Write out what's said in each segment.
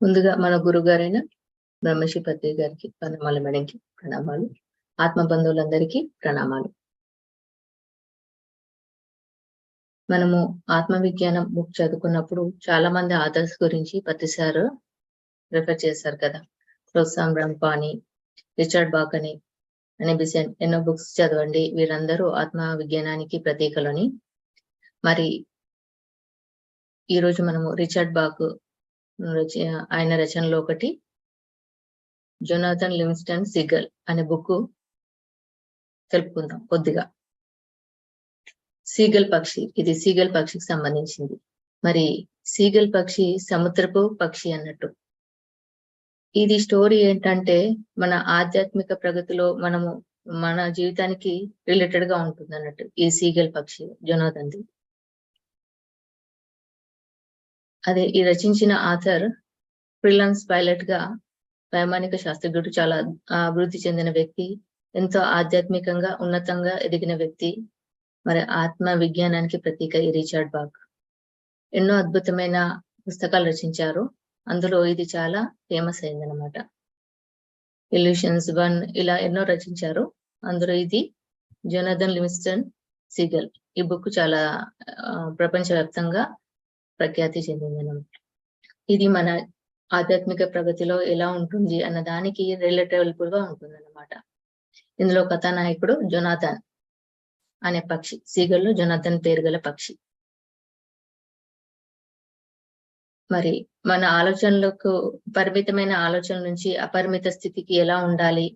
ముందుగా మన గురుగారైన బ్రహ్మశ్రీ పత్రి గారికి ప్రణామాలు, మేడంకి ప్రణామాలు, ఆత్మ బంధువులందరికీ ప్రణామాలు. మనము ఆత్మ విజ్ఞానం బుక్ చదువుకున్నప్పుడు చాలా మంది ఆథర్స్ గురించి ప్రతిసారి రిఫర్ చేశారు కదా. ప్రోత్సాహం రంపాని, రిచర్డ్ బాక్ అని, బిసెన్ ఎన్నో బుక్స్ చదవండి, వీరందరూ ఆత్మ విజ్ఞానానికి ప్రతీకలని. మరి ఈరోజు మనము రిచర్డ్ బాక్ ఆయన రచనలో ఒకటి జొనాథన్ లివింగ్స్టన్ సిగల్ అనే బుక్ తెలుపుకుందాం కొద్దిగా. సీగల్ పక్షి, ఇది సీగల్ పక్షికి సంబంధించింది. మరి సీగల్ పక్షి సముద్రపు పక్షి అన్నట్టు. ఇది స్టోరీ ఏంటంటే మన ఆధ్యాత్మిక ప్రగతిలో మనము మన జీవితానికి రిలేటెడ్ గా ఉంటుంది అన్నట్టు ఈ సీగల్ పక్షి జొనాథన్ది. అదే ఈ రచించిన ఆథర్ ఫ్రీలాన్స్ పైలట్ గా వైమానిక శాస్త్రజ్ఞుడు, చాలా అభివృద్ధి చెందిన వ్యక్తి, ఎంతో ఆధ్యాత్మికంగా ఉన్నతంగా ఎదిగిన వ్యక్తి. మరి ఆత్మ విజ్ఞానానికి ప్రతీక ఈ రిచర్డ్ బాక్. ఎన్నో అద్భుతమైన పుస్తకాలు రచించారు, అందులో ఇది చాలా ఫేమస్ అయిందనమాట. ఇల్యూషన్స్ 1 ఇలా ఎన్నో రచించారు, అందులో ఇది జొనాథన్ లివింగ్స్టన్ సిగల్. ఈ బుక్ చాలా ప్రపంచవ్యాప్తంగా ప్రఖ్యాతి చెందిందనమాట. ఇది మన ఆధ్యాత్మిక ప్రగతిలో ఎలా ఉంటుంది అన్న దానికి రిలేటబుల్ గా ఉంటుంది అన్నమాట. ఇందులో కథానాయకుడు జొనాథన్ అనే పక్షి, సీగల్లో జొనాథన్ పేరు గల పక్షి. మరి మన ఆలోచనలకు, పరిమితమైన ఆలోచన నుంచి అపరిమిత స్థితికి ఎలా ఉండాలి,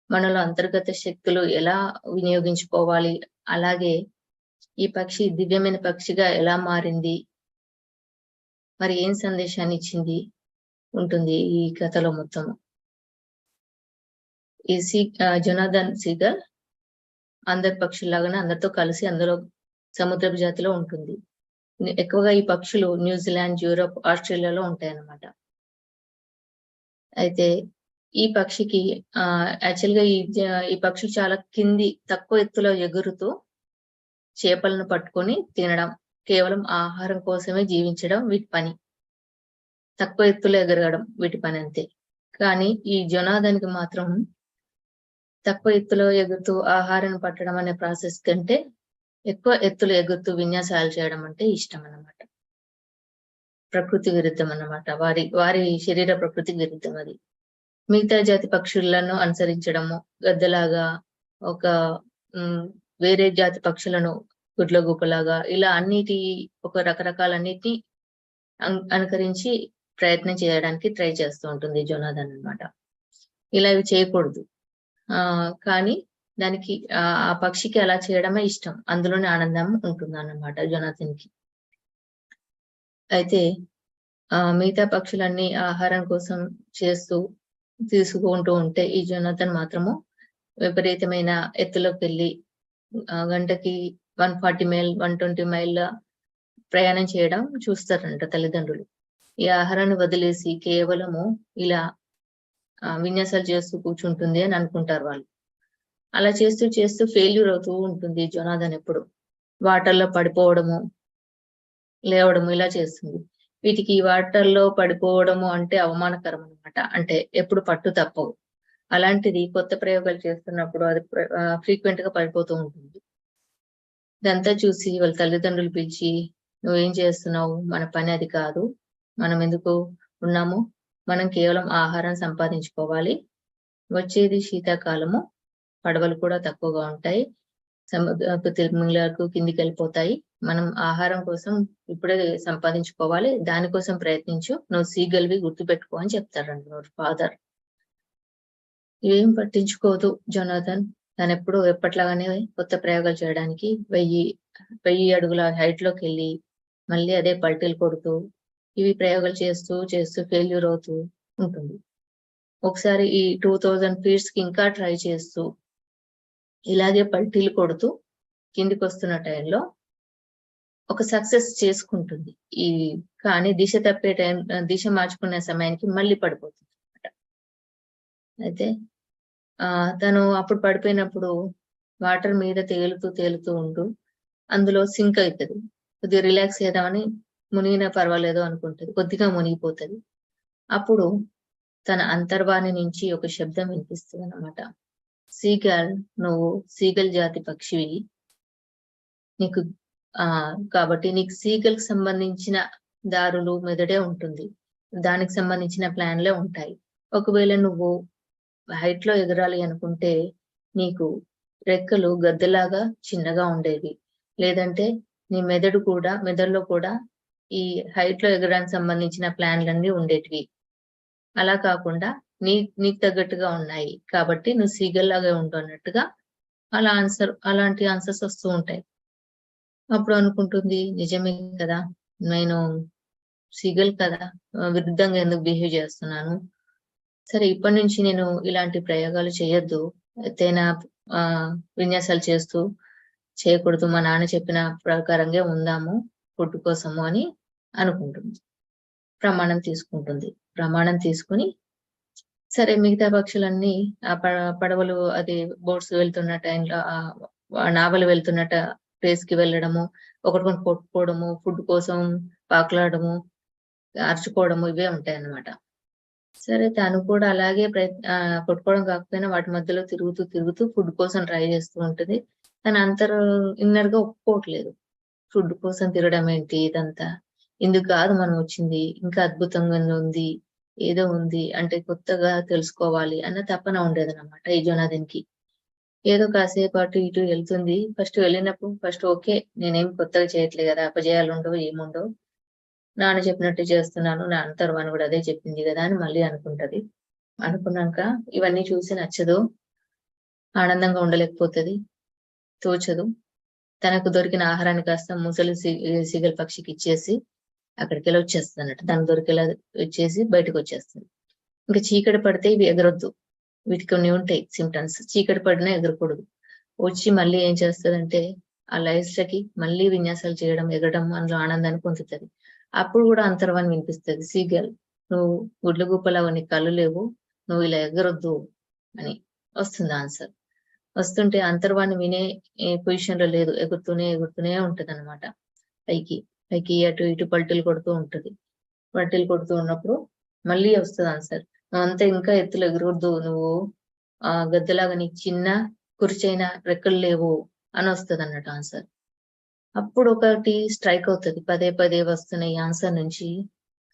మనలో అంతర్గత శక్తులు ఎలా వినియోగించుకోవాలి, అలాగే ఈ పక్షి దివ్యమైన పక్షిగా ఎలా మారింది, మరి ఏం సందేశాన్ని ఇచ్చింది ఉంటుంది ఈ కథలో మొత్తము. ఈ జొనాథన్ సిగల్ అందరి పక్షుల్లాగానే అందరితో కలిసి అందులో సముద్రపు జాతిలో ఉంటుంది. ఎక్కువగా ఈ పక్షులు న్యూజిలాండ్, యూరోప్, ఆస్ట్రేలియాలో ఉంటాయన్నమాట. అయితే ఈ పక్షికి యాక్చువల్ గా ఈ పక్షులు చాలా కింది తక్కువ ఎత్తులో ఎగురుతూ చేపలను పట్టుకొని తినడం, కేవలం ఆహారం కోసమే జీవించడం వీటి పని. తక్కువ ఎత్తులో ఎగరగడం వీటి పని అంతే. కానీ ఈ జొనాథన్కి మాత్రం తక్కువ ఎత్తులో ఎగురుతూ ఆహారాన్ని పట్టడం అనే ప్రాసెస్ కంటే ఎక్కువ ఎత్తులో ఎగురుతూ విన్యాసాలు చేయడం అంటే ఇష్టం అన్నమాట. ప్రకృతి విరుద్ధం అన్నమాట, వారి శరీర ప్రకృతికి విరుద్ధం అది. మిగతా జాతి పక్షులను అనుసరించడము, గద్దలాగా ఒక వేరే జాతి పక్షులను గుడ్ల గుప్పలాగా ఇలా అన్నిటి ఒక రకరకాలన్నిటి అనుకరించి ప్రయత్నం చేయడానికి ట్రై చేస్తూ ఉంటుంది జొనాథన్ అన్నమాట. ఇలా ఇవి చేయకూడదు, కానీ దానికి ఆ పక్షికి అలా చేయడమే ఇష్టం, అందులోనే ఆనందం ఉంటుంది అన్నమాట జొనాథన్ కి. అయితే మిగతా పక్షులన్నీ ఆహారం కోసం తీసుకుంటూ ఉంటే ఈ జొనాథన్ మాత్రము విపరీతమైన ఎత్తులోకి వెళ్ళి గంటకి 140 మైల్ 120 మైళ్ళ ప్రయాణం చేయడం చూస్తారంట తల్లిదండ్రులు. ఈ ఆహారాన్ని వదిలేసి కేవలము ఇలా విన్యాసాలు చేస్తూ కూర్చుంటుంది అని అనుకుంటారు వాళ్ళు. అలా చేస్తూ చేస్తూ ఫెయిల్యూర్ అవుతూ ఉంటుంది జొనాథన్. ఎప్పుడు వాటర్లో పడిపోవడము, లేవడము ఇలా చేస్తుంది. వీటికి వాటర్లో పడిపోవడము అంటే అవమానకరం అనమాట, అంటే ఎప్పుడు పట్టు తప్పవు. అలాంటిది కొత్త ప్రయోగాలు చేస్తున్నప్పుడు అది ఫ్రీక్వెంట్ గా పడిపోతూ ఉంటుంది. ఇదంతా చూసి వాళ్ళ తల్లిదండ్రులు పిలిచి, నువ్వేం చేస్తున్నావు, మన పని అది కాదు, మనం ఎందుకు ఉన్నాము, మనం కేవలం ఆహారం సంపాదించుకోవాలి, వచ్చేది శీతాకాలము, పడవలు కూడా తక్కువగా ఉంటాయి, సముద్రపు తిమింగలాలకు కిందికి వెళ్ళిపోతాయి, మనం ఆహారం కోసం ఇప్పుడే సంపాదించుకోవాలి, దానికోసం ప్రయత్నించు, నువ్వు సీగల్వి గుర్తుపెట్టుకో అని చెప్తారంట ఫాదర్. ఇవేం పట్టించుకోదు జొనాథన్. తను ఎప్పుడు ఎప్పట్లాగానే కొత్త ప్రయోగాలు చేయడానికి 1000 అడుగుల హైట్ లోకి వెళ్ళి మళ్ళీ అదే పల్టీలు కొడుతూ ఇవి ప్రయోగాలు చేస్తూ చేస్తూ ఫెయిల్యూర్ అవుతూ ఉంటుంది. ఒకసారి ఈ 2000 ఫీట్స్ కి ఇంకా ట్రై చేస్తూ ఇలాగే పల్టీలు కొడుతూ కిందికి వస్తున్న టైంలో ఒక సక్సెస్ చేసుకుంటుంది. కానీ దిశ మార్చుకునే సమయానికి మళ్ళీ పడిపోతుంది అనమాట. అయితే తను అప్పుడు పడిపోయినప్పుడు వాటర్ మీద తేలుతూ ఉంటూ అందులో సింక్ అవుతుంది. కొద్దిగా రిలాక్స్ చేద్దామని మునిగినా పర్వాలేదు అనుకుంటుంది, కొద్దిగా మునిగిపోతుంది. అప్పుడు తన అంతర్వాణి నుంచి ఒక శబ్దం వినిపిస్తుంది అన్నమాట. సీగల్, నువ్వు సీగల్ జాతి పక్షివి. నీకు కాబట్టి నీకు సీగల్ కి సంబంధించిన దారులు మెదడే ఉంటుంది. దానికి సంబంధించిన ప్లాన్లే ఉంటాయి. ఒకవేళ నువ్వు హైట్ లో ఎగరాలి అనుకుంటే నీకు రెక్కలు గద్దెలాగా చిన్నగా ఉండేవి. లేదంటే నీ మెదడులో కూడా ఈ హైట్ లో ఎగరడానికి సంబంధించిన ప్లాన్లన్నీ ఉండేటివి. అలా కాకుండా నీకు తగ్గట్టుగా ఉన్నాయి కాబట్టి నువ్వు సీగల్ లాగా ఉండు అన్నట్టుగా అలాంటి ఆన్సర్స్ వస్తూ ఉంటాయి. అప్పుడు అనుకుంటుంది, నిజమే కదా, నేను సీగల్ కదా, విరుద్ధంగా ఎందుకు బిహేవ్ చేస్తున్నాను. సరే, ఇప్పటి నుంచి నేను ఇలాంటి ప్రయోగాలు చేయొద్దు, ఎత్తైన విన్యాసాలు చేయకూడదు, మా నాన్న చెప్పిన ప్రకారంగా ఉందాము ఫుడ్ కోసము అని అనుకుంటుంది. ప్రమాణం తీసుకుని సరే, మిగతా పక్షులన్నీ ఆ పడవలు అది బోట్స్ వెళ్తున్న టైంలో నావలు వెళ్తున్నట్ట ప్లేస్ కి వెళ్ళడము, ఒకటికొని కొట్టుకోవడము, ఫుడ్ కోసం పాకులాడము, అరుచుకోవడము ఇవే ఉంటాయి అన్నమాట. సరే, తను కూడా అలాగే కొట్టుకోవడం కాకపోయినా వాటి మధ్యలో తిరుగుతూ ఫుడ్ కోసం ట్రై చేస్తూ ఉంటుంది. తన ఇన్నర్ గా ఒప్పుకోవట్లేదు. ఫుడ్ కోసం తిరగడం ఏంటి ఇదంతా, ఇందుకు కాదు మనం వచ్చింది, ఇంకా అద్భుతంగా ఉంది, ఏదో ఉంది అంటే కొత్తగా తెలుసుకోవాలి అన్న తపన ఉండేదన్నమాట ఈ జోనాథన్ కి. ఏదో కాసేపు అటు ఇటు వెళ్తుంది. ఫస్ట్ ఓకే, నేనేం కొత్తగా చేయట్లేదు కదా, అపజయాలు ఉండవు ఏముండవు, నాన్న చెప్పినట్టు చేస్తున్నాను, నా అంతర్వాణి కూడా అదే చెప్పింది కదా అని మళ్ళీ అనుకుంటది. అనుకున్నాక ఇవన్నీ చూసి నచ్చదు, ఆనందంగా ఉండలేకపోతుంది, తోచదు. తనకు దొరికిన ఆహారాన్ని కాస్త ముసలి సీగల్ పక్షికి ఇచ్చేసి అక్కడికి వెళ్ళి వచ్చేస్తుంది అన్నట్టు. తనకు దొరికేలా వచ్చేసి బయటకు వచ్చేస్తుంది. ఇంకా చీకటి పడితే ఇవి ఎగరొద్దు, వీటికి కొన్ని ఉంటాయి సిమ్టమ్స్. చీకటి పడినా ఎగరకూడదు. వచ్చి మళ్ళీ ఏం చేస్తుందంటే ఆ లైట్స్లకి మళ్ళీ విన్యాసాలు చేయడం, ఎగరడం, అందులో ఆనందాన్ని పొందుతుంది. అప్పుడు కూడా అంతర్వాణి వినిపిస్తుంది, సీగల్, నువ్వు గుడ్ల గుప్పలాగా నీ కళ్ళు లేవు, నువ్వు ఇలా ఎగరొద్దు అని వస్తుంది ఆన్సర్. వస్తుంటే అంతర్వాణి వినే పొజిషన్ లో లేదు, ఎగురుతూనే ఉంటది అనమాట. పైకి అటు ఇటు పల్టీలు కొడుతూ ఉంటది. పల్టీలు కొడుతూ ఉన్నప్పుడు మళ్ళీ వస్తుంది ఆన్సర్, నువ్వంతా ఇంకా ఎత్తులు ఎగరొద్దు, నువ్వు గద్దెలాగా నీకు చిన్న కుర్చైన రెక్కలు లేవు అని వస్తుంది అన్నట్టు ఆన్సర్. అప్పుడు ఒకటి స్ట్రైక్ అవుతుంది, పదే వస్తున్న ఈ ఆన్సర్ నుంచి,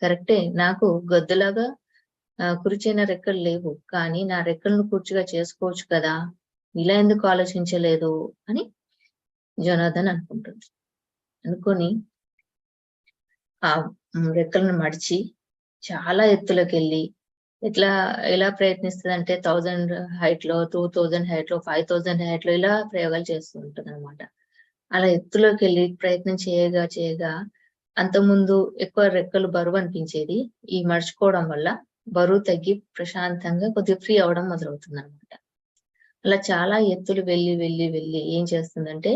కరెక్టే, నాకు గద్దెలాగా కుర్చైన రెక్కలు లేవు, కానీ నా రెక్కలను కుర్చీగా చేసుకోవచ్చు కదా, ఇలా ఎందుకు ఆలోచించలేదు అని జోనాథన్ అనుకుంటుంది. అనుకొని ఆ రెక్కలను మడిచి చాలా ఎత్తులోకి వెళ్ళి ఎలా ప్రయత్నిస్తుంది అంటే 1000 హైట్ లో, 2000 హైట్ లో, 5000 హైట్ లో ఇలా ప్రయోగాలు చేస్తూ ఉంటుంది అనమాట. అలా ఎత్తులోకి వెళ్ళి ప్రయత్నం చేయగా అంతకుముందు ఎక్కువ రెక్కలు బరువు అనిపించేది, ఈ మర్చుకోవడం వల్ల బరువు తగ్గి ప్రశాంతంగా కొద్దిగా ఫ్రీ అవడం మొదలవుతుంది అనమాట. అలా చాలా ఎత్తులు వెళ్ళి ఏం చేస్తుందంటే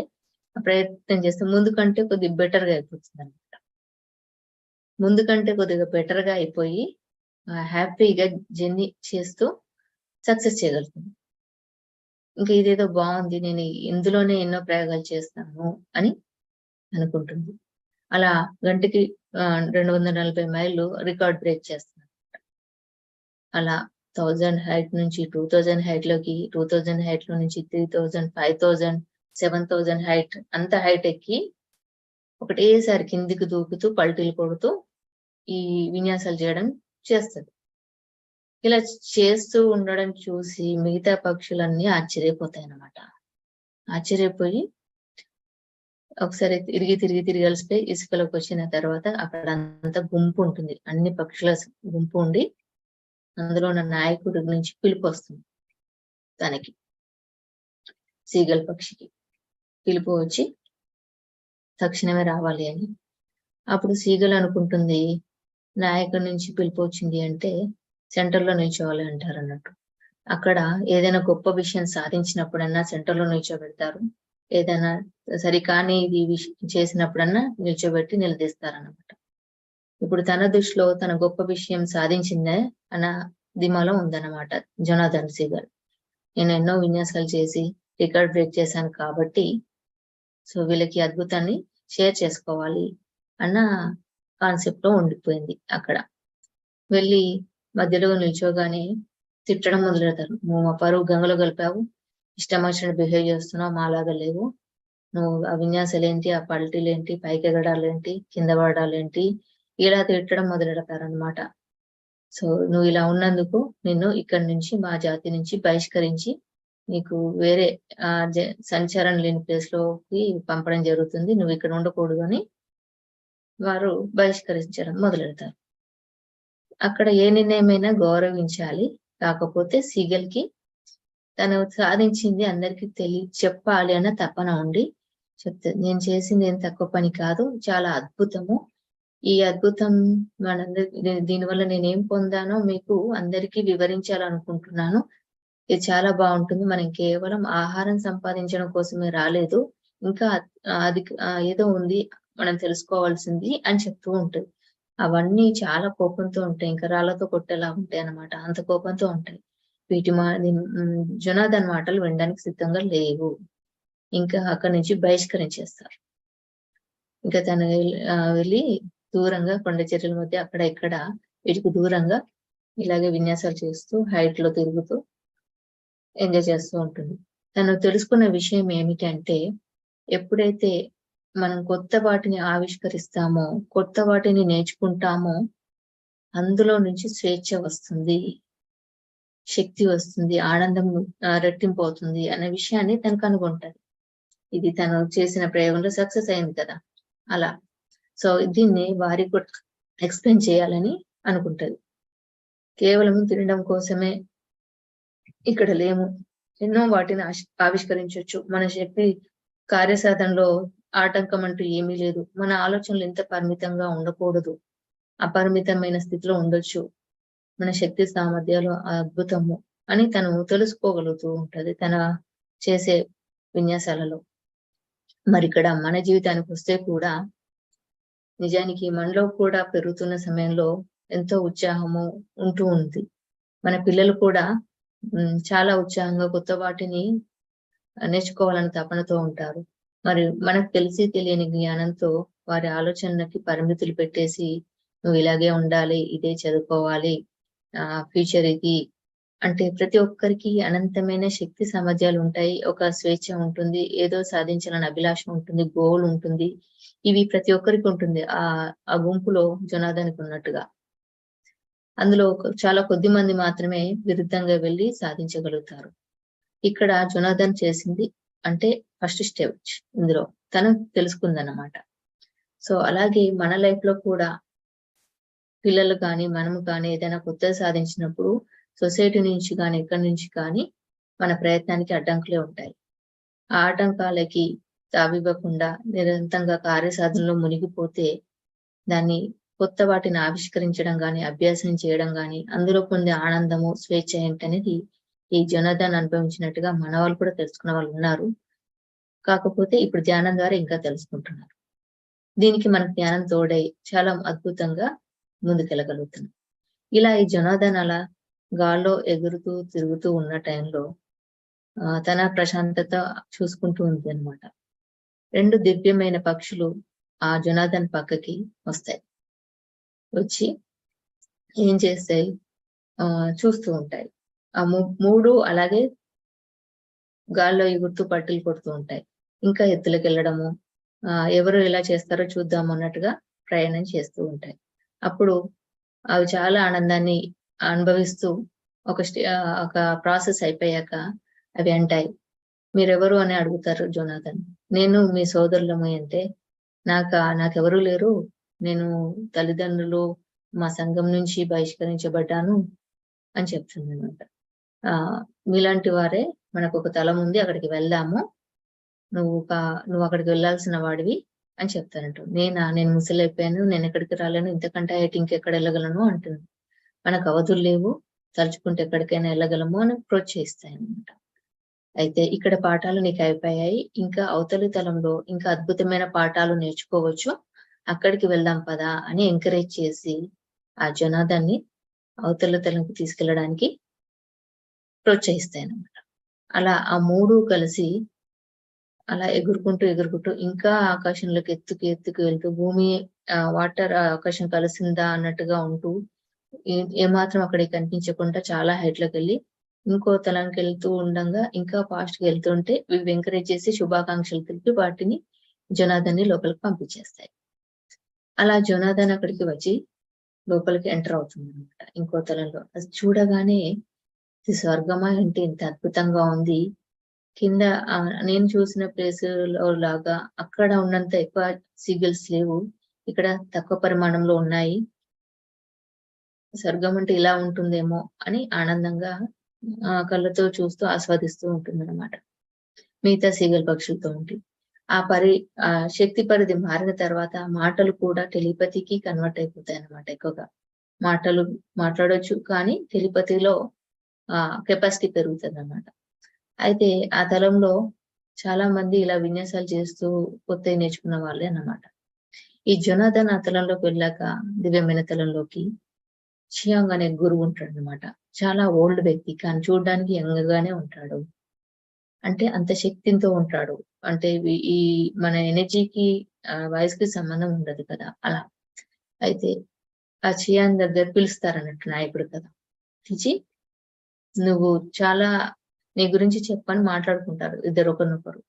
ప్రయత్నం చేస్తే ముందు కంటే కొద్దిగా బెటర్ గా అయిపోతుంది అనమాట. ముందు కంటే కొద్దిగా బెటర్ గా అయిపోయి హ్యాపీగా జర్నీ చేస్తూ సక్సెస్ చేయగలుగుతుంది. ఇంకా ఇదేదో బాగుంది, నేను ఇందులోనే ఎన్నో ప్రయోగాలు చేస్తాను అని అనుకుంటుంది. అలా గంటకి 240 మైళ్ళు రికార్డ్ బ్రేక్ చేస్తుంది. అలా 1000 హైట్ నుంచి 2000 హైట్ లోకి, 2000 హైట్ లో నుంచి 3000, 5000, 7000 హైట్, అంత హైట్ ఎక్కి ఒకటేసారి కిందికి దూకుతూ పల్టీలు కొడుతూ ఈ విన్యాసాలు చేస్తుంది. ఇలా చేస్తూ ఉండడం చూసి మిగతా పక్షులన్నీ ఆశ్చర్యపోతాయి అన్నమాట. ఆశ్చర్యపోయి ఒకసారి తిరిగి కలిసిపోయి ఇసుకలోకి వచ్చిన తర్వాత అక్కడ అంతా గుంపు ఉంటుంది, అన్ని పక్షుల గుంపు ఉండి అందులో ఉన్న నాయకుడి నుంచి పిలుపు వస్తుంది. తనకి సీగల్ పక్షికి పిలుపు వచ్చి తక్షణమే రావాలి అని. అప్పుడు సీగల్ అనుకుంటుంది, నాయకుడి నుంచి పిలుపు వచ్చింది అంటే సెంటర్లో నిల్చోవాలి అంటారు అన్నట్టు. అక్కడ ఏదైనా గొప్ప విషయం సాధించినప్పుడన్నా సెంటర్లో నిల్చోబెడతారు, ఏదైనా సరికాని ఇది చేసినప్పుడన్నా నిలదీస్తారన్నమాట. ఇప్పుడు తన దృష్టిలో తన గొప్ప విషయం సాధించిందే అన్న ధీమాలో ఉందన్నమాట జోనాథన్ సీగల్. నేను ఎన్నో విన్యాసాలు చేసి రికార్డ్ బ్రేక్ చేశాను కాబట్టి సో వీళ్ళకి అద్భుతాన్ని షేర్ చేసుకోవాలి అన్న కాన్సెప్ట్ లో ఉండిపోయింది అక్కడ. వెళ్ళి మధ్యలో నిల్చోగానే తిట్టడం మొదలెడతారు. నువ్వు మా పరువు గంగలో కలిపావు, ఇష్టం వచ్చినట్టు బిహేవ్ చేస్తున్నావు, మాలాగా లేవు, నువ్వు ఆ విన్యాసాలేంటి, ఆ పల్టీలేంటి, పైకి ఎగడాలేంటి, కింద పడాలేంటి, ఇలా తిట్టడం మొదలెడతారనమాట. సో నువ్వు ఇలా ఉన్నందుకు నిన్ను ఇక్కడి నుంచి మా జాతి నుంచి బహిష్కరించి నీకు వేరే సంచారం లేని ప్లేస్ లోకి పంపడం జరుగుతుంది, నువ్వు ఇక్కడ ఉండకూడదు అని వారు బహిష్కరించడం మొదలెడతారు. అక్కడ ఏ నిర్ణయమైనా గౌరవించాలి. కాకపోతే సీగల్కి తను సాధించింది అందరికీ చెప్పాలి అన్న తపన ఉండి చెప్తుంది, నేను చేసింది ఏం తక్కువ పని కాదు, చాలా అద్భుతము. ఈ అద్భుతం దీనివల్ల నేనేం పొందానో మీకు అందరికీ వివరించాలనుకుంటున్నాను. ఇది చాలా బాగుంటుంది. మనం కేవలం ఆహారం సంపాదించడం కోసమే రాలేదు, ఇంకా అది ఏదో ఉంది మనం తెలుసుకోవాల్సింది అని చెప్తూ ఉంటుంది. అవన్నీ చాలా కోపంతో ఉంటాయి, ఇంకా రాళ్లతో కొట్టేలా ఉంటాయి అన్నమాట, అంత కోపంతో ఉంటాయి. వీటి జొనాథన్ మాటలు వినడానికి సిద్ధంగా లేవు. ఇంకా అక్కడి నుంచి బహిష్కరించేస్తారు. ఇంకా తను వెళ్ళి దూరంగా కొండ చర్యల మధ్య అక్కడ ఇక్కడ వీటికి దూరంగా ఇలాగే విన్యాసాలు చేస్తూ హైట్ లో తిరుగుతూ ఎంజాయ్ చేస్తూ ఉంటుంది. తను తెలుసుకున్న విషయం ఏమిటంటే, ఎప్పుడైతే మనం కొత్త వాటిని ఆవిష్కరిస్తామో, కొత్త వాటిని నేర్చుకుంటామో, అందులో నుంచి స్వేచ్ఛ వస్తుంది, శక్తి వస్తుంది, ఆనందం రెట్టింపు అవుతుంది అనే విషయాన్ని తను కనుగొంటది. ఇది తను చేసిన ప్రయోగంలో సక్సెస్ అయింది కదా అలా. సో దీన్ని వారికి కూడా ఎక్స్ప్లెయిన్ చేయాలని అనుకుంటది. కేవలం తినడం కోసమే ఇక్కడ లేము, ఎన్నో వాటిని ఆవిష్కరించవచ్చు. మన శక్తి కార్యసాధనలో ఆటంకం అంటూ ఏమీ లేదు. మన ఆలోచనలు ఎంత పరిమితంగా ఉండకూడదు, అపరిమితమైన స్థితిలో ఉండొచ్చు. మన శక్తి సామర్థ్యాలు అద్భుతము అని తను తెలుసుకోగలుగుతూ ఉంటది తన చేసే విన్యాసాలలో. మరి ఇక్కడ మన జీవితానికి వస్తే కూడా నిజానికి మనలో కూడా పెరుగుతున్న సమయంలో ఎంతో ఉత్సాహము ఉంటూ ఉంది. మన పిల్లలు కూడా చాలా ఉత్సాహంగా కొత్త వాటిని నేర్చుకోవాలని తపనతో ఉంటారు. మరి మనకు తెలిసి తెలియని జ్ఞానంతో వారి ఆలోచనలకి పరిమితులు పెట్టేసి నువ్వు ఇలాగే ఉండాలి, ఇదే చదువుకోవాలి, ఫ్యూచర్ ఇది అంటే ప్రతి ఒక్కరికి అనంతమైన శక్తి సామర్థ్యాలు ఉంటాయి, ఒక స్వేచ్ఛ ఉంటుంది, ఏదో సాధించాలని అభిలాష ఉంటుంది, గోల్ ఉంటుంది. ఇవి ప్రతి ఒక్కరికి ఉంటుంది ఆ గుంపులో జొనాథన్కి ఉన్నట్టుగా. అందులో చాలా కొద్ది మంది మాత్రమే విరుద్ధంగా వెళ్ళి సాధించగలుగుతారు. ఇక్కడ జొనాథన్ చేసింది అంటే ఫస్ట్ స్టెప్ ఇందులో తను తెలుసుకుందన్నమాట. సో అలాగే మన లైఫ్ లో కూడా పిల్లలు కానీ మనము కానీ ఏదైనా కొత్తగా సాధించినప్పుడు సొసైటీ నుంచి కానీ ఎక్కడి నుంచి కానీ మన ప్రయత్నానికి అడ్డంకులే ఉంటాయి. ఆ ఆటంకాలకి తావివ్వకుండా నిరంతరంగా కార్యసాధనలో మునిగిపోతే దాన్ని కొత్త వాటిని ఆవిష్కరించడం కానీ అభ్యాసం చేయడం కానీ అందులో పొందే ఆనందము స్వేచ్ఛ ఏంటనేది ఈ జొనాథన్ అనుభవించినట్టుగా మన వాళ్ళు కూడా తెలుసుకున్న వాళ్ళు ఉన్నారు. కాకపోతే ఇప్పుడు ధ్యానం ద్వారా ఇంకా తెలుసుకుంటున్నారు. దీనికి మన జ్ఞానం తోడై చాలా అద్భుతంగా ముందుకెళ్ళగలుగుతున్నాం. ఇలా ఈ జొనాథన్ అలా గాల్లో ఎగురుతూ తిరుగుతూ ఉన్న టైంలో తన ప్రశాంతత చూసుకుంటూ ఉంది అనమాట. 2 దివ్యమైన పక్షులు ఆ జొనాథన్ పక్కకి వస్తాయి. వచ్చి ఏం చేస్తాయి, చూస్తూ ఉంటాయి. ఆ 3 అలాగే గాల్లో ఎగురుతూ పట్టులు కొడుతూ ఉంటాయి. ఇంకా ఎత్తులకు వెళ్ళడము, ఎవరు ఎలా చేస్తారో చూద్దాం అన్నట్టుగా ప్రయాణం చేస్తూ ఉంటాయి. అప్పుడు అవి చాలా ఆనందాన్ని అనుభవిస్తూ ఒక ప్రాసెస్ అయిపోయాక అవి అంటాయి, మీరెవరు అని అడుగుతారు జొనాథన్. నేను మీ సోదరులము అంటే, నాకెవరూ లేరు, నేను తల్లిదండ్రులు మా సంఘం నుంచి బహిష్కరించబడ్డాను అని చెప్తుంది అనమాట. మీలాంటి వారే మనకు ఒక తలం ఉంది, అక్కడికి వెళ్దాము, నువ్వు అక్కడికి వెళ్ళాల్సిన వాడివి అని చెప్తానంట. నేను ముసలైపోయాను, నేను ఎక్కడికి రాలేను, ఇంతకంటే హైట్ ఇంకెక్కడ వెళ్ళగలను అంటుంది. మనకు అవధులు లేవు, తలుచుకుంటే ఎక్కడికైనా వెళ్ళగలము అని ప్రోత్సహిస్తాయి అనమాట. అయితే ఇక్కడ పాఠాలు నీకు అయిపోయాయి, ఇంకా అవతలి తలంలో ఇంకా అద్భుతమైన పాఠాలు నేర్చుకోవచ్చు, అక్కడికి వెళ్దాం పదా అని ఎంకరేజ్ చేసి ఆ జొనాథన్ని అవతలి తలంకి తీసుకెళ్ళడానికి ప్రోత్సహిస్తాయి అన్నమాట. అలా ఆ 3 కలిసి అలా ఎగురుకుంటూ ఇంకా ఆకాశంలోకి ఎత్తుకు వెళ్తూ భూమి వాటర్ ఆకాశం కలిసిందా అన్నట్టుగా ఉంటూ ఏమాత్రం అక్కడికి కనిపించకుండా చాలా హైట్ లోకి వెళ్ళి ఇంకో తలానికి వెళ్తూ ఉండంగా ఇంకా ఫాస్ట్ గా వెళ్తుంటే ఇవి ఎంకరేజ్ చేసి శుభాకాంక్షలు తెలిపి వాటిని జొనాథన్ ని లోపలికి పంపించేస్తాయి. అలా జొనాథన్ అక్కడికి వచ్చి లోపలికి ఎంటర్ అవుతుంది అనమాట ఇంకో తలంలో. అది చూడగానే ఇది స్వర్గమా ఏంటి ఇంత అద్భుతంగా ఉంది, కింద నేను చూసిన ప్లేస్ లో లాగా అక్కడ ఉన్నంత ఎక్కువ సీగల్స్ లేవు, ఇక్కడ తక్కువ పరిమాణంలో ఉన్నాయి, స్వర్గం అంటే ఇలా ఉంటుందేమో అని ఆనందంగా కళ్ళతో చూస్తూ ఆస్వాదిస్తూ ఉంటుంది అనమాట మిగతా సీగల్ పక్షులతో ఉండి. ఆ శక్తి పరిధి మారిన తర్వాత మాటలు కూడా టెలిపతికి కన్వర్ట్ అయిపోతాయి అన్నమాట. ఎక్కువగా మాటలు మాట్లాడొచ్చు, కానీ టెలిపతిలో కెపాసిటీ పెరుగుతుంది అన్నమాట. అయితే ఆ తలంలో చాలా మంది ఇలా విన్యాసాలు చేస్తూ కొత్తవి నేర్చుకున్న వాళ్ళే అన్నమాట. ఈ జొనాథన్ ఆ తలంలోకి వెళ్ళాక దివ్యమైన తలంలోకి చియాంగ్ అనే గురువు ఉంటాడు అనమాట. చాలా ఓల్డ్ వ్యక్తి, కానీ చూడడానికి యంగ్ గానే ఉంటాడు. అంటే అంత శక్తితో ఉంటాడు. అంటే ఈ మన ఎనర్జీకి వాయిస్ కి సంబంధం ఉండదు కదా అలా. అయితే ఆ చియాంగ్ దగ్గర పిలుస్తారన్నట్టు నాయకుడు కదా, పిలిచి నువ్వు చాలా నీ గురించి చెప్పని మాట్లాడుకుంటారు ఇద్దరు ఒకరినొకరు.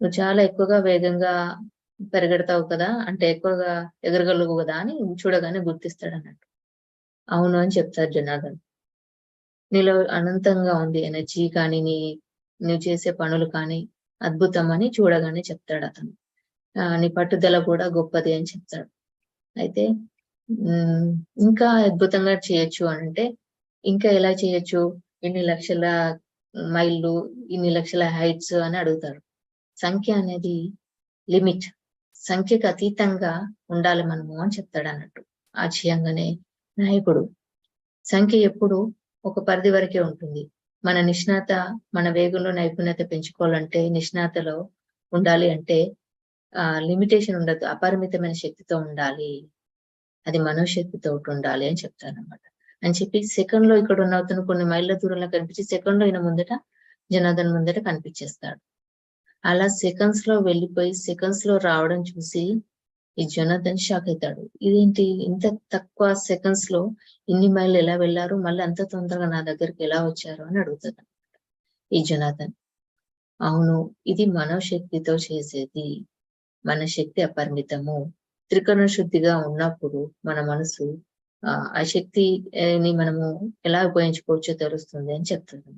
నువ్వు చాలా ఎక్కువగా వేగంగా పరిగెడతావు కదా, అంటే ఎక్కువగా ఎగరగలవు కదా అని చూడగానే గుర్తిస్తాడు అన్నట్టు. అవును అని చెప్తారు జనార్దన్. నీలో అనంతంగా ఉంది ఎనర్జీ, కానీ నువ్వు చేసే పనులు కానీ అద్భుతం అని చూడగానే చెప్తాడు అతను. నీ పట్టుదల కూడా గొప్పది అని చెప్తాడు. అయితే ఇంకా అద్భుతంగా చేయొచ్చు అంటే ఇంకా ఎలా చేయొచ్చు, ఇన్ని లక్షల మైళ్ళు, ఇన్ని లక్షల హైట్స్ అని అడుగుతారు. సంఖ్య అనేది లిమిట్, సంఖ్యకు అతీతంగా ఉండాలి మనము అని చెప్తాడు అన్నట్టు ఆశయంగానే నాయకుడు. సంఖ్య ఎప్పుడు ఒక పరిధి వరకే ఉంటుంది. మన నిష్ణాత, మన వేగంలో నైపుణ్యత పెంచుకోవాలంటే, నిష్ణాతలో ఉండాలి అంటే లిమిటేషన్ ఉండదు, అపరిమితమైన శక్తితో ఉండాలి, అది మనోశక్తితో ఉండాలి అని చెప్తారనమాట. అని చెప్పి సెకండ్ లో ఇక్కడ ఉన్న అతను కొన్ని మైళ్ళ దూరంలో కనిపించి సెకండ్ లో ఈయన ముందట జనార్దన్ ముందట కనిపించేస్తాడు. అలా సెకండ్స్ లో వెళ్ళిపోయి సెకండ్స్ లో రావడం చూసి ఈ జనార్దన్ షాక్ అవుతాడు. ఇదేంటి ఇంత తక్కువ సెకండ్స్ లో ఇన్ని మైళ్ళు ఎలా వెళ్ళారు, మళ్ళీ అంత తొందరగా నా దగ్గరికి ఎలా వచ్చారు అని అడుగుతాడు ఈ జనార్దన్. అవును, ఇది మనోశక్తితో చేసేది, మన శక్తి అపరిమితము, త్రికరణ శుద్ధిగా ఉన్నప్పుడు మన మనసు ఆ శక్తిని మనము ఎలా ఉపయోగించుకోవచ్చో తెలుస్తుంది అని చెప్తాడు.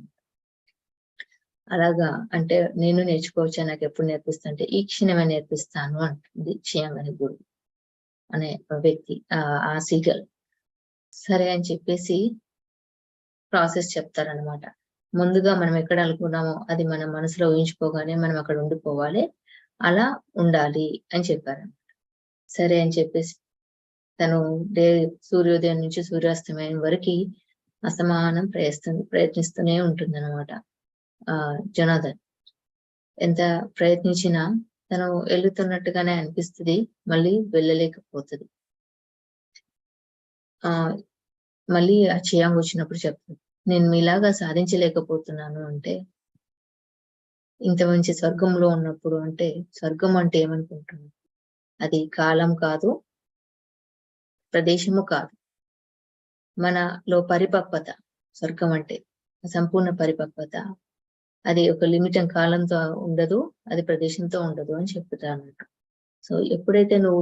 అలాగా అంటే నేను నేర్చుకోవచ్చా, నాకు ఎప్పుడు నేర్పిస్తా అంటే ఈ క్షణమే నేర్పిస్తాను అంటుంది చియాంగ్ అనే గురువు అనే వ్యక్తి, ఆ సీగల్. సరే అని చెప్పేసి ప్రాసెస్ చెప్తారనమాట. ముందుగా మనం ఎక్కడ అనుకున్నామో అది మన మనసులో ఊహించుకోగానే మనం అక్కడ ఉండిపోవాలి, అలా ఉండాలి అని చెప్పారనమాట. సరే అని చెప్పేసి తను సూర్యోదయం నుంచి సూర్యాస్తమయం వరకు అసమానం ప్రయత్నిస్తూనే ఉంటుంది అనమాట జనార్దన్. ఎంత ప్రయత్నించినా తను వెళ్తున్నట్టుగానే అనిపిస్తుంది, మళ్ళీ వెళ్ళలేకపోతుంది. మళ్ళీ ఆ చియాంగ్ వచ్చినప్పుడు చెప్తుంది, నేను మీలాగా సాధించలేకపోతున్నాను అంటే, ఇంత మంచి స్వర్గంలో ఉన్నప్పుడు అంటే స్వర్గం అంటే ఏమనుకుంటున్నాను, అది కాలం కాదు, ప్రదేశము కాదు, మనలో పరిపక్వత. స్వర్గం అంటే సంపూర్ణ పరిపక్వత, అది ఒక లిమిట్ కాలంతో ఉండదు, అది ప్రదేశంతో ఉండదు అని చెప్తా అన్నట్టు. సో ఎప్పుడైతే నువ్వు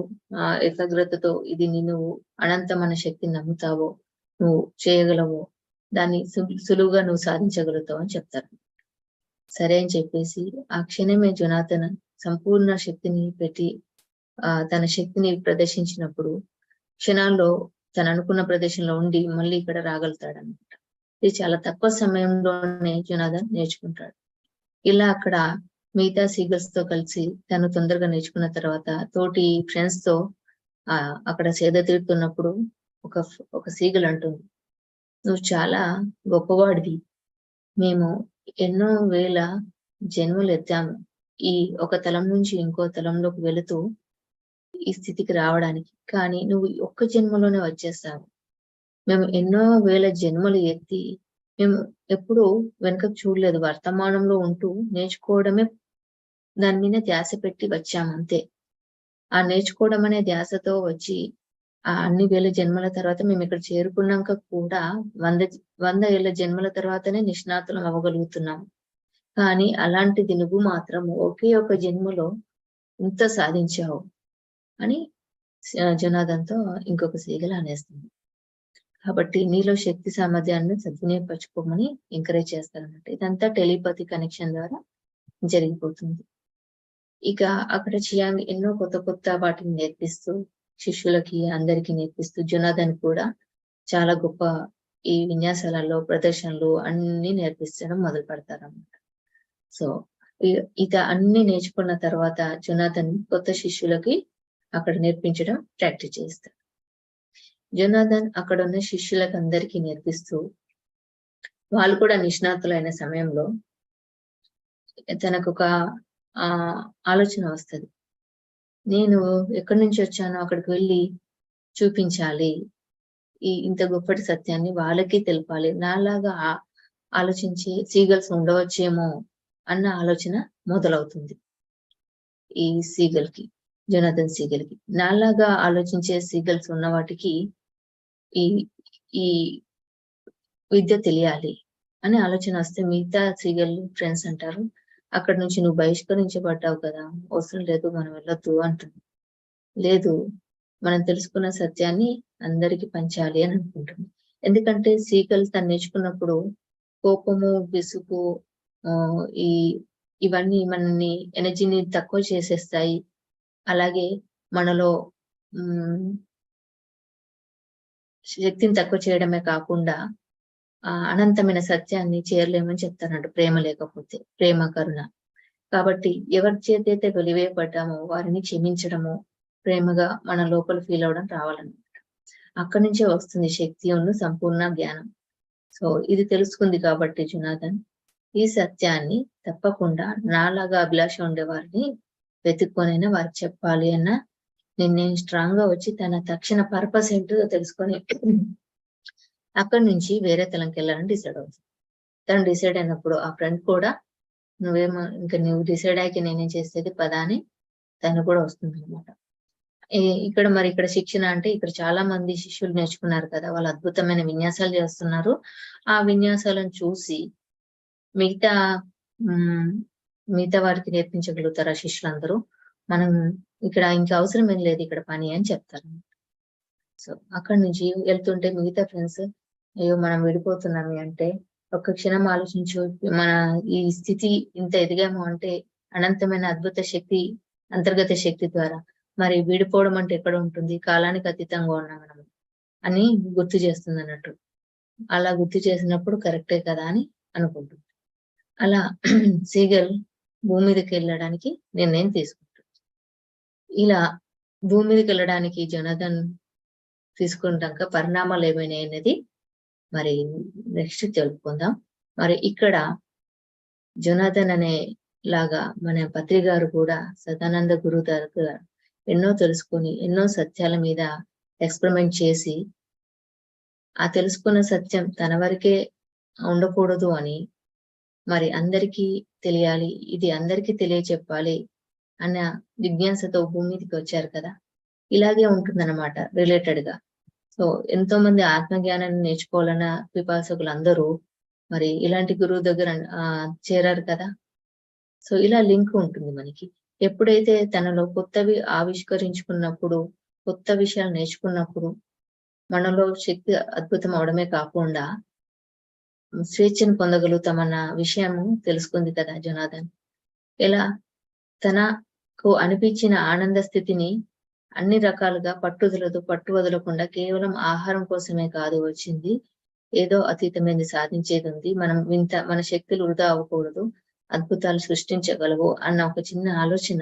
ఏకాగ్రతతో ఇది నువ్వు అనంతమైన శక్తిని నమ్ముతావో, నువ్వు చేయగలవో, దాన్ని సులువుగా నువ్వు సాధించగలుగుతావు అని చెప్తారు. సరే అని చెప్పేసి ఆ క్షణమే జొనాథన్ సంపూర్ణ శక్తిని పెట్టి తన శక్తిని ప్రదర్శించినప్పుడు క్షణాల్లో తను అనుకున్న ప్రదేశంలో ఉండి మళ్ళీ ఇక్కడ రాగలుగుతాడు అనమాట. ఇది చాలా తక్కువ సమయంలోనే జొనాథన్ నేర్చుకుంటాడు. ఇలా అక్కడ మిగతా సీగల్స్ తో కలిసి తను తొందరగా నేర్చుకున్న తర్వాత తోటి ఫ్రెండ్స్ తో అక్కడ సేద తీరుతున్నప్పుడు ఒక సీగల్ అంటుంది, నువ్వు చాలా గొప్పవాడివి, మేము ఎన్నో వేల జన్మలు ఎత్తాము ఈ ఒక తలం నుంచి ఇంకో తలంలోకి వెళుతూ ఈ స్థితికి రావడానికి, కానీ నువ్వు ఒక్క జన్మలోనే వచ్చేస్తావు. మేము ఎన్నో వేల జన్మలు ఎత్తి మేము ఎప్పుడు వెనుకకు చూడలేదు, వర్తమానంలో ఉంటూ నేర్చుకోవడమే దాని మీద ధ్యాస పెట్టి వచ్చాము అంతే. ఆ నేర్చుకోవడం అనే ధ్యాసతో వచ్చి ఆ అన్ని వేల జన్మల తర్వాత మేము ఇక్కడ చేరుకున్నాక కూడా 100 ఏళ్ల జన్మల తర్వాతనే నిష్ణాతులం అవ్వగలుగుతున్నాం. కానీ అలాంటిది నువ్వు మాత్రం ఒకే ఒక జన్మలో ఇంత సాధించావు అని జనార్దన్‌తో ఇంకొక సీగల అనేస్తుంది. కాబట్టి నీలో శక్తి సామర్థ్యాన్ని సద్వినియోగపరచుకోమని ఎంకరేజ్ చేస్తారన్నమాట. ఇదంతా టెలిపతి కనెక్షన్ ద్వారా జరిగిపోతుంది. ఇక అక్కడ చియాంగ్ ఎన్నో కొత్త వాటిని నేర్పిస్తూ శిష్యులకి అందరికీ నేర్పిస్తూ జొనాథన్ కూడా చాలా గొప్ప ఈ విన్యాసాలలో ప్రదర్శనలు అన్ని నేర్పించడం మొదలు పెడతారన్నమాట. సో ఇక అన్ని నేర్చుకున్న తర్వాత జొనాథన్ కొత్త శిష్యులకి అక్కడ నేర్పించడం ప్రాక్టీస్ చేస్తాడు. జొనాథన్ అక్కడ ఉన్న శిష్యులకు అందరికీ నేర్పిస్తూ వాళ్ళు కూడా నిష్ణాతులైన సమయంలో తనకు ఒక ఆలోచన వస్తుంది. నేను ఎక్కడి నుంచి వచ్చానో అక్కడికి వెళ్ళి చూపించాలి, ఇంత గొప్పటి సత్యాన్ని వాళ్ళకి తెలపాలి, నాలాగా ఆలోచించే సీగల్స్ ఉండవచ్చేమో అన్న ఆలోచన మొదలవుతుంది ఈ సీగల్కి, జొనాథన్ సీగల్కి. నాలాగా ఆలోచించే సీగల్స్ ఉన్న వాటికి ఈ విద్య తెలియాలి అనే ఆలోచన వస్తే మిగతా సీగల్ ఫ్రెండ్స్ అంటారు, అక్కడ నుంచి నువ్వు బహిష్కరించబడ్డావు కదా, అవసరం లేదు, మనం వెళ్ళొద్దు అంటుంది. లేదు, మనం తెలుసుకున్న సత్యాన్ని అందరికి పంచాలి అని అనుకుంటుంది. ఎందుకంటే సీగల్ తను నేర్చుకున్నప్పుడు కోపము, విసుగు, ఇవన్నీ మనల్ని ఎనర్జీని తక్కువ చేసేస్తాయి. అలాగే మనలో శక్తిని తక్కువ చేయడమే కాకుండా అనంతమైన సత్యాన్ని చేరలేమని చెప్తారంట, ప్రేమ లేకపోతే, ప్రేమ కరుణ. కాబట్టి ఎవరి చేతైతే వెలివేయబడ్డామో వారిని క్షమించడము, ప్రేమగా మన లోపల ఫీల్ అవడం రావాలన్నమాట. అక్కడి నుంచే వస్తుంది శక్తి ఉన్న సంపూర్ణ జ్ఞానం. సో ఇది తెలుసుకుంది కాబట్టి జొనాథన్ ఈ సత్యాన్ని తప్పకుండా నాలాగా అభిలాష ఉండే వారిని వెతుక్కొనైనా వారికి చెప్పాలి అన్న నేను స్ట్రాంగ్ గా వచ్చి తన తక్షణ పర్పస్ ఏంటో తెలుసుకొని అక్కడి నుంచి వేరే తలంకి వెళ్ళాలని డిసైడ్ అవుతుంది. తను డిసైడ్ అయినప్పుడు ఆ ఫ్రెండ్ కూడా నువ్వేమో ఇంకా నువ్వు డిసైడ్ అయ్యాక నేనేం చేసేది పదా అని తను కూడా వస్తుంది అనమాట. ఇక్కడ శిక్షణ అంటే ఇక్కడ చాలా మంది శిష్యులు నేర్చుకున్నారు కదా, వాళ్ళు అద్భుతమైన విన్యాసాలు చేస్తున్నారు. ఆ విన్యాసాలను చూసి మిగతా వారికి నేర్పించగలుగుతారు ఆ శిష్యులందరూ. మనం ఇక్కడ ఇంకా అవసరం ఏం లేదు ఇక్కడ పని అని చెప్తారు. సో అక్కడి నుంచి వెళ్తుంటే మిగతా ఫ్రెండ్స్ అయ్యో మనం విడిపోతున్నామే అంటే ఒక్క క్షణం ఆలోచించు, మన ఈ స్థితి ఇంత ఎదిగాము అంటే అనంతమైన అద్భుత శక్తి, అంతర్గత శక్తి ద్వారా. మరి విడిపోవడం అంటే ఎక్కడ ఉంటుంది, కాలానికి అతీతంగా ఉన్నాం మనం అని గుర్తు చేస్తుంది అన్నట్టు. అలా గుర్తు చేసినప్పుడు కరెక్టే కదా అని అనుకుంటుంది. అలా సీగల్ భూమి మీదకి వెళ్ళడానికి నిర్ణయం తీసుకుంటుంది. ఇలా భూమి మీదకి వెళ్ళడానికి జొనాథన్ తీసుకుంటాక పరిణామాలు ఏమైనా అనేది మరి నెక్స్ట్ తెలుపుకుందాం. మరి ఇక్కడ జొనాథన్ అనే లాగా మన పత్రి గారు కూడా సదానంద గురు దగ్గర ఎన్నో తెలుసుకొని ఎన్నో సత్యాల మీద ఎక్స్పెరిమెంట్ చేసి ఆ తెలుసుకున్న సత్యం తన వరకే ఉండకూడదు అని మరి అందరికీ తెలియాలి, ఇది అందరికీ తెలియచెప్పాలి అన్న జిజ్ఞాసతో భూమి మీదకి వచ్చారు కదా. ఇలాగే ఉంటుందన్నమాట రిలేటెడ్ గా. సో ఎంతో మంది ఆత్మజ్ఞానాన్ని నేర్చుకోవాలన్న పిపాసకులు అందరూ మరి ఇలాంటి గురువు దగ్గర చేరారు కదా. సో ఇలా లింక్ ఉంటుంది మనకి. ఎప్పుడైతే తనలో కొత్తవి ఆవిష్కరించుకున్నప్పుడు, కొత్త విషయాలు నేర్చుకున్నప్పుడు మనలో శక్తి అద్భుతం అవడమే కాకుండా స్వేచ్ఛను పొందగలుగుతామన్న విషయము తెలుసుకుంది కదా జొనాథన్. ఎలా తనకు అనిపించిన ఆనంద స్థితిని అన్ని రకాలుగా పట్టు వదలకుండా కేవలం ఆహారం కోసమే కాదు వచ్చింది, ఏదో అతీతమైనది సాధించేది ఉంది, మన శక్తులు వృధా అవ్వకూడదు, అద్భుతాలు సృష్టించగలవు అన్న ఒక చిన్న ఆలోచన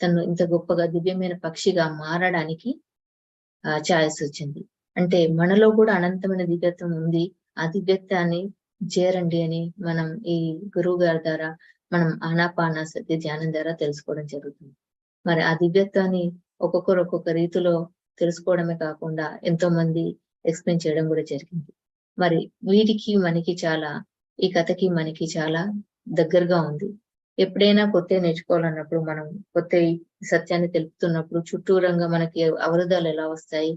తను ఇంత గొప్పగా దివ్యమైన పక్షిగా మారడానికి ఛాయిస్ వచ్చింది. అంటే మనలో కూడా అనంతమైన దివ్యత్వం ఉంది, ఆ దివ్యత్వాన్ని చేరండి అని మనం ఈ గురువు గారి ద్వారా మనం ఆనాపాన సతి ధ్యానం ద్వారా తెలుసుకోవడం జరుగుతుంది. మరి ఆ దివ్యత్వాన్ని ఒక్కొక్కరు ఒక్కొక్క రీతిలో తెలుసుకోవడమే కాకుండా ఎంతో మంది ఎక్స్ప్లెయిన్ చేయడం కూడా జరిగింది. మరి వీటికి మనకి చాలా, ఈ కథకి మనకి చాలా దగ్గరగా ఉంది. ఎప్పుడైనా కొత్త నేర్చుకోవాలన్నప్పుడు, మనం కొత్త సత్యాన్ని తెలుపుతున్నప్పుడు చుట్టూరంగా మనకి అవరోధాలు ఎలా వస్తాయి,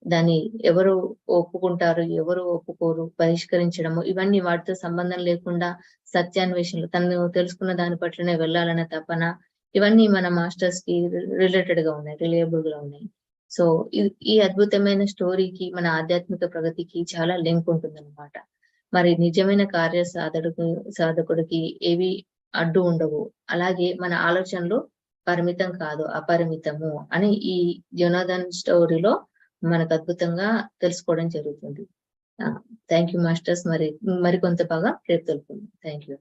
దాన్ని ఎవరు ఒప్పుకుంటారు, ఎవరు ఒప్పుకోరు, పరిష్కరించడము, ఇవన్నీ వాటితో సంబంధం లేకుండా సత్యాన్వేషణలు, తను తెలుసుకున్న దాని పట్లనే వెళ్ళాలనే తపన, ఇవన్నీ మన మాస్టర్స్ కి రిలేటెడ్ గా ఉన్నాయి, రిలేయబుల్ గా ఉన్నాయి. సో ఈ అద్భుతమైన స్టోరీకి మన ఆధ్యాత్మిక ప్రగతికి చాలా లింక్ ఉంటుందన్నమాట. మరి నిజమైన సాధకుడికి ఏవి అడ్డు ఉండవు. అలాగే మన ఆలోచనలు పరిమితం కాదు, అపరిమితము అని ఈ జొనాథన్ స్టోరీలో మనకు అద్భుతంగా తెలుసుకోవడం జరుగుతుంది. Thank you masters. మరి కొంత బాగా రేపు తెలుపుకుందాం. Thank you.